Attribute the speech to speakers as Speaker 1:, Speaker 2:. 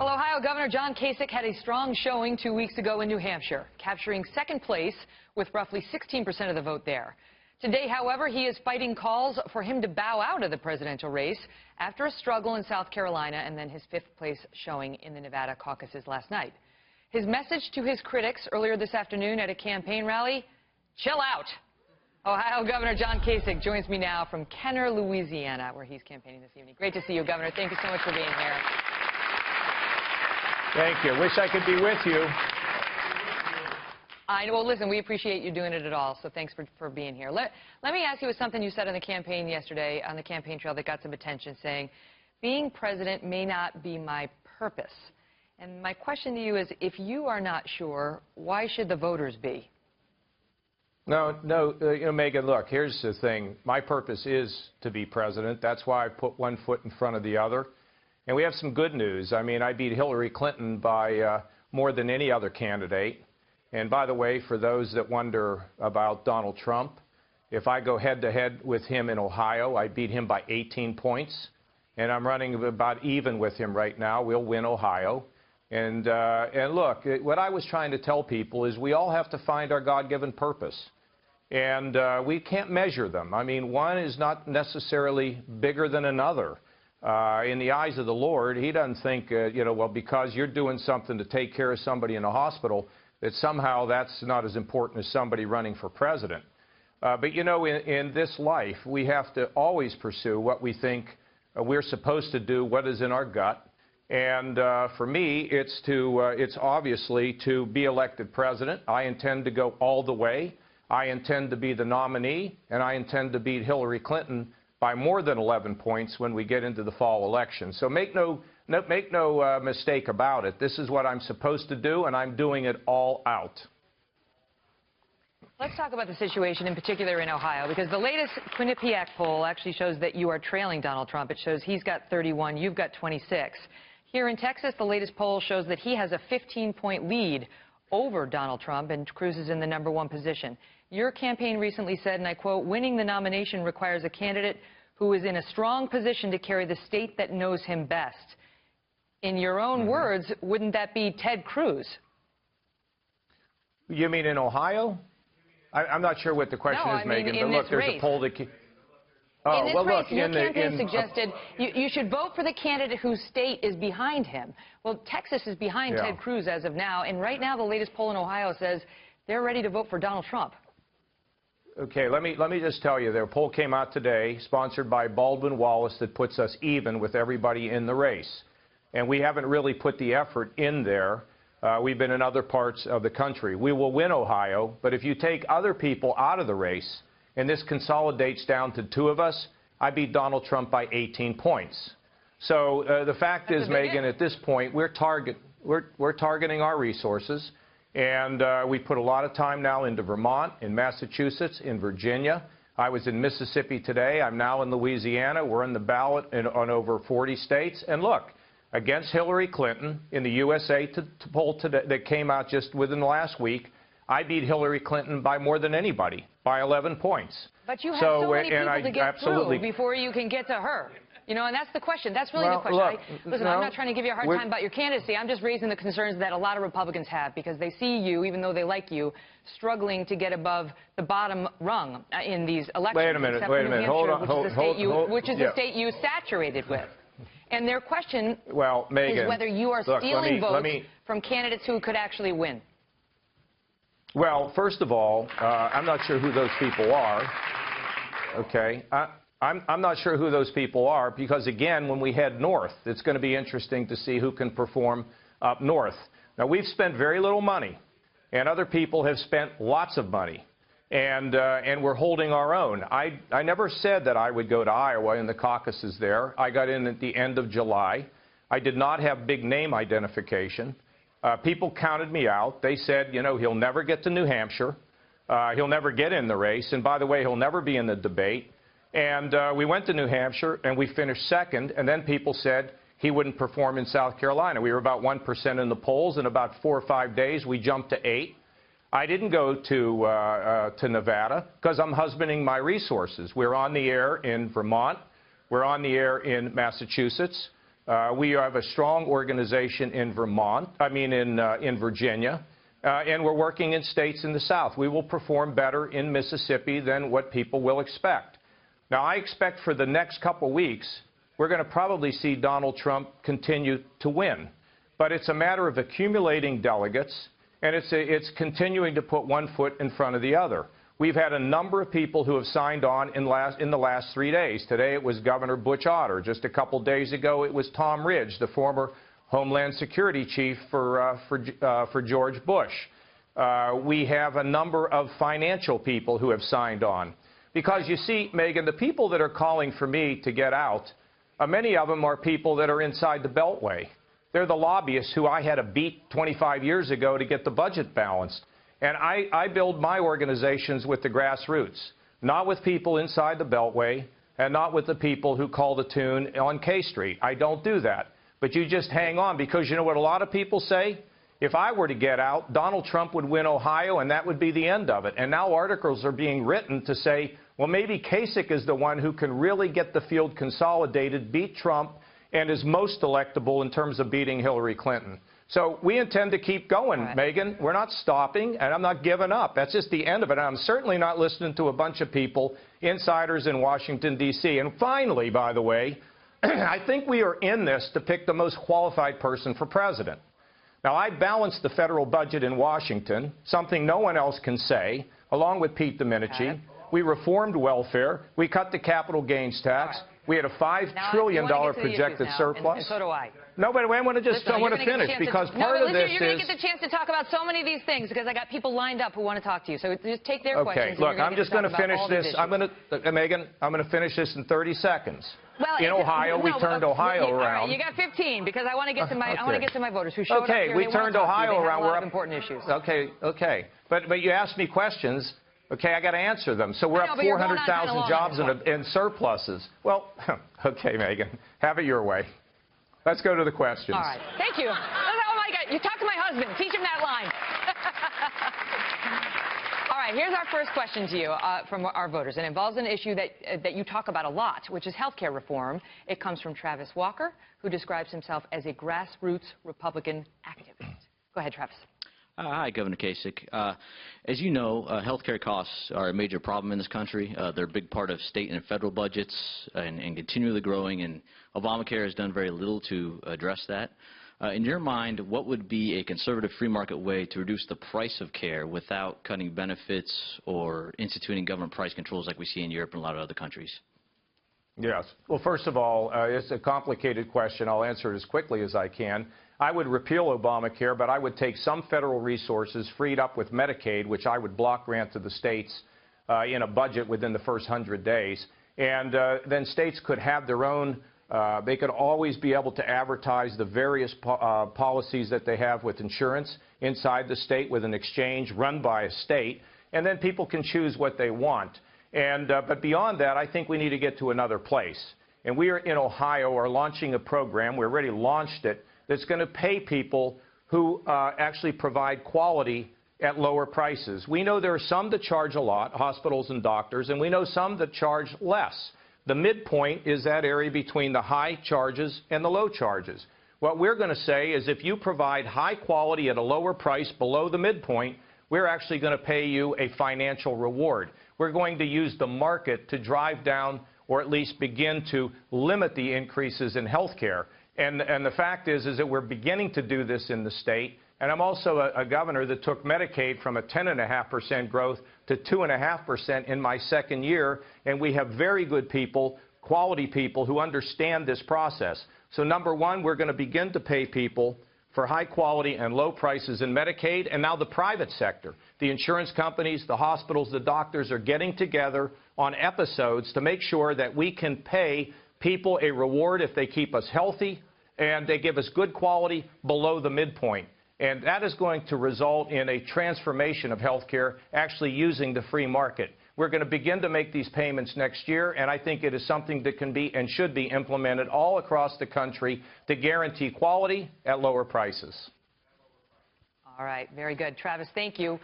Speaker 1: Well, Ohio Governor John Kasich had a strong showing 2 weeks ago in New Hampshire, capturing second place with roughly 16% of the vote there. Today, however, he is fighting calls for him to bow out of the presidential race after a struggle in South Carolina and then his fifth-place showing in the Nevada caucuses last night. His message to his critics earlier this afternoon at a campaign rally: chill out. Ohio Governor John Kasich joins me now from Kenner, Louisiana, where he's campaigning this evening. Great to see you, Governor. Thank you so much for being here.
Speaker 2: Thank you. Wish I could be with you.
Speaker 1: Well, listen, we appreciate you doing it at all, so thanks for being here. Let me ask you something you said on the campaign yesterday, on the campaign trail, that got some attention, saying, being president may not be my purpose. And my question to you is, if you are not sure, why should the voters be?
Speaker 2: No, Megan, look, here's the thing. My purpose is to be president. That's why I put one foot in front of the other. And we have some good news. I mean, I beat Hillary Clinton by more than any other candidate. And by the way, for those that wonder about Donald Trump, if I go head-to-head with him in Ohio, I beat him by 18 points. And I'm running about even with him right now. We'll win Ohio. And look, what I was trying to tell people is we all have to find our God-given purpose. And we can't measure them. I mean, one is not necessarily bigger than another. In the eyes of the Lord, he doesn't think, well, because you're doing something to take care of somebody in a hospital, that somehow that's not as important as somebody running for president. But, in this life, we have to always pursue what we think we're supposed to do, what is in our gut. And for me, it's obviously to be elected president. I intend to go all the way. I intend to be the nominee, and I intend to beat Hillary Clinton by more than 11 points when we get into the fall election. So make no mistake about it. This is what I'm supposed to do, and I'm doing it all out.
Speaker 1: Let's talk about the situation in particular in Ohio, because the latest Quinnipiac poll actually shows that you are trailing Donald Trump. It shows he's got 31, you've got 26. Here in Texas, the latest poll shows that he has a 15-point lead over Donald Trump, and Cruz is in the #1 position. Your campaign recently said, and I quote, winning the nomination requires a candidate who is in a strong position to carry the state that knows him best. In your own words, wouldn't that be Ted Cruz?
Speaker 2: You mean in Ohio? I'm not sure what the question is, Megan, but look, there's a poll that...
Speaker 1: In this race, your campaign suggested you should vote for the candidate whose state is behind him. Well, Texas is behind Ted Cruz as of now, and right now the latest poll in Ohio says they're ready to vote for Donald Trump.
Speaker 2: Okay, let me just tell you, their poll came out today, sponsored by Baldwin Wallace, that puts us even with everybody in the race. And we haven't really put the effort in there. We've been in other parts of the country. We will win Ohio, but if you take other people out of the race, and this consolidates down to 2 of us, I beat Donald Trump by 18 points. So the fact is, Megan, at this point, we're targeting our resources, and we put a lot of time now into Vermont, in Massachusetts, in Virginia. I was in Mississippi today. I'm now in Louisiana. We're in the ballot on over 40 states. And look, against Hillary Clinton in the USA poll today that came out just within the last week, I beat Hillary Clinton by more than anybody, by 11 points.
Speaker 1: But you have so many people to get through before you can get to her. And that's the question. That's really the question.
Speaker 2: Look,
Speaker 1: listen, I'm not trying to give you a hard time about your candidacy. I'm just raising the concerns that a lot of Republicans have, because they see you, even though they like you, struggling to get above the bottom rung in these elections.
Speaker 2: Wait a minute. Hold on.
Speaker 1: Which is the state you saturated with. And their question
Speaker 2: Megan,
Speaker 1: is whether you are stealing votes from candidates who could actually win.
Speaker 2: Well, first of all, I'm not sure who those people are. Okay. I'm not sure who those people are because, again, when we head north, it's going to be interesting to see who can perform up north. Now, we've spent very little money, and other people have spent lots of money, and we're holding our own. I never said that I would go to Iowa in the caucuses there. I got in at the end of July. I did not have big name identification. People counted me out. They said, he'll never get to New Hampshire. He'll never get in the race. And by the way, he'll never be in the debate. And we went to New Hampshire, and we finished second. And then people said he wouldn't perform in South Carolina. We were about 1% in the polls. In about 4 or 5 days, we jumped to 8. I didn't go to Nevada because I'm husbanding my resources. We're on the air in Vermont. We're on the air in Massachusetts. We have a strong organization in in Virginia, and we're working in states in the South. We will perform better in Mississippi than what people will expect. Now, I expect for the next couple weeks, we're going to probably see Donald Trump continue to win. But it's a matter of accumulating delegates, and it's continuing to put one foot in front of the other. We've had a number of people who have signed on in the last 3 days. Today it was Governor Butch Otter. Just a couple days ago it was Tom Ridge, the former Homeland Security Chief for George Bush. We have a number of financial people who have signed on. Because you see, Megyn, the people that are calling for me to get out, many of them are people that are inside the Beltway. They're the lobbyists who I had to beat 25 years ago to get the budget balanced. And I build my organizations with the grassroots, not with people inside the Beltway and not with the people who call the tune on K Street. I don't do that. But you just hang on, because you know what a lot of people say? If I were to get out, Donald Trump would win Ohio, and that would be the end of it. And now articles are being written to say, well, maybe Kasich is the one who can really get the field consolidated, beat Trump, and is most electable in terms of beating Hillary Clinton. So we intend to keep going, right, Megyn. We're not stopping, and I'm not giving up. That's just the end of it. And I'm certainly not listening to a bunch of people, insiders in Washington, D.C. And finally, by the way, I think we are in this to pick the most qualified person for president. Now, I balanced the federal budget in Washington, something no one else can say, along with Pete Domenici. We reformed welfare. We cut the capital gains tax. Right. We had a $5 trillion projected surplus.
Speaker 1: And so do I.
Speaker 2: No, but I want to finish, because part of this is...
Speaker 1: You're going to get the chance to talk about so many of these things, because I got people lined up who want to talk to you. So just take their questions.
Speaker 2: Okay, look, I'm just going to finish this. Megyn, I'm going to finish this in 30 seconds.
Speaker 1: Well,
Speaker 2: in Ohio, we turned Ohio around.
Speaker 1: All right, you got 15, because I want to get to my I want to get to my voters who showed up here.
Speaker 2: We turned Ohio around.
Speaker 1: We're up important issues.
Speaker 2: Okay. But you asked me questions. Okay, I got to answer them. So we're up 400,000 jobs in surpluses. Well, okay, Megyn, have it your way. Let's go to the questions.
Speaker 1: All right. Thank you. Oh, my God. You talk to my husband. Teach him that line. All right. Here's our first question to you from our voters. It involves an issue that you talk about a lot, which is health care reform. It comes from Travis Walker, who describes himself as a grassroots Republican activist. Go ahead, Travis.
Speaker 3: Hi, Governor Kasich. As you know, health care costs are a major problem in this country. They're a big part of state and federal budgets and continually growing, and Obamacare has done very little to address that. In your mind, what would be a conservative free market way to reduce the price of care without cutting benefits or instituting government price controls like we see in Europe and a lot of other countries?
Speaker 2: Yes. Well, first of all, it's a complicated question. I'll answer it as quickly as I can. I would repeal Obamacare, but I would take some federal resources freed up with Medicaid, which I would block grant to the states in a budget within the first 100 days. And then states could have their own, they could always be able to advertise the various policies that they have with insurance inside the state with an exchange run by a state, and then people can choose what they want. And but beyond that, I think we need to get to another place. And we are in Ohio are launching a program, we already launched it, that's going to pay people who actually provide quality at lower prices. We know there are some that charge a lot, hospitals and doctors, and we know some that charge less. The midpoint is that area between the high charges and the low charges. What we're going to say is if you provide high quality at a lower price below the midpoint, we're actually going to pay you a financial reward. We're going to use the market to drive down or at least begin to limit the increases in health care. And the fact is that we're beginning to do this in the state. And I'm also a governor that took Medicaid from a 10.5% growth to 2.5% in my second year. And we have very good people, quality people who understand this process. So number one, we're going to begin to pay people for high quality and low prices in Medicaid. And now the private sector, the insurance companies, the hospitals, the doctors are getting together on episodes to make sure that we can pay people a reward if they keep us healthy and they give us good quality below the midpoint. And that is going to result in a transformation of health care actually using the free market. We're going to begin to make these payments next year, and I think it is something that can be and should be implemented all across the country to guarantee quality at lower prices.
Speaker 1: All right, very good. Travis, thank you.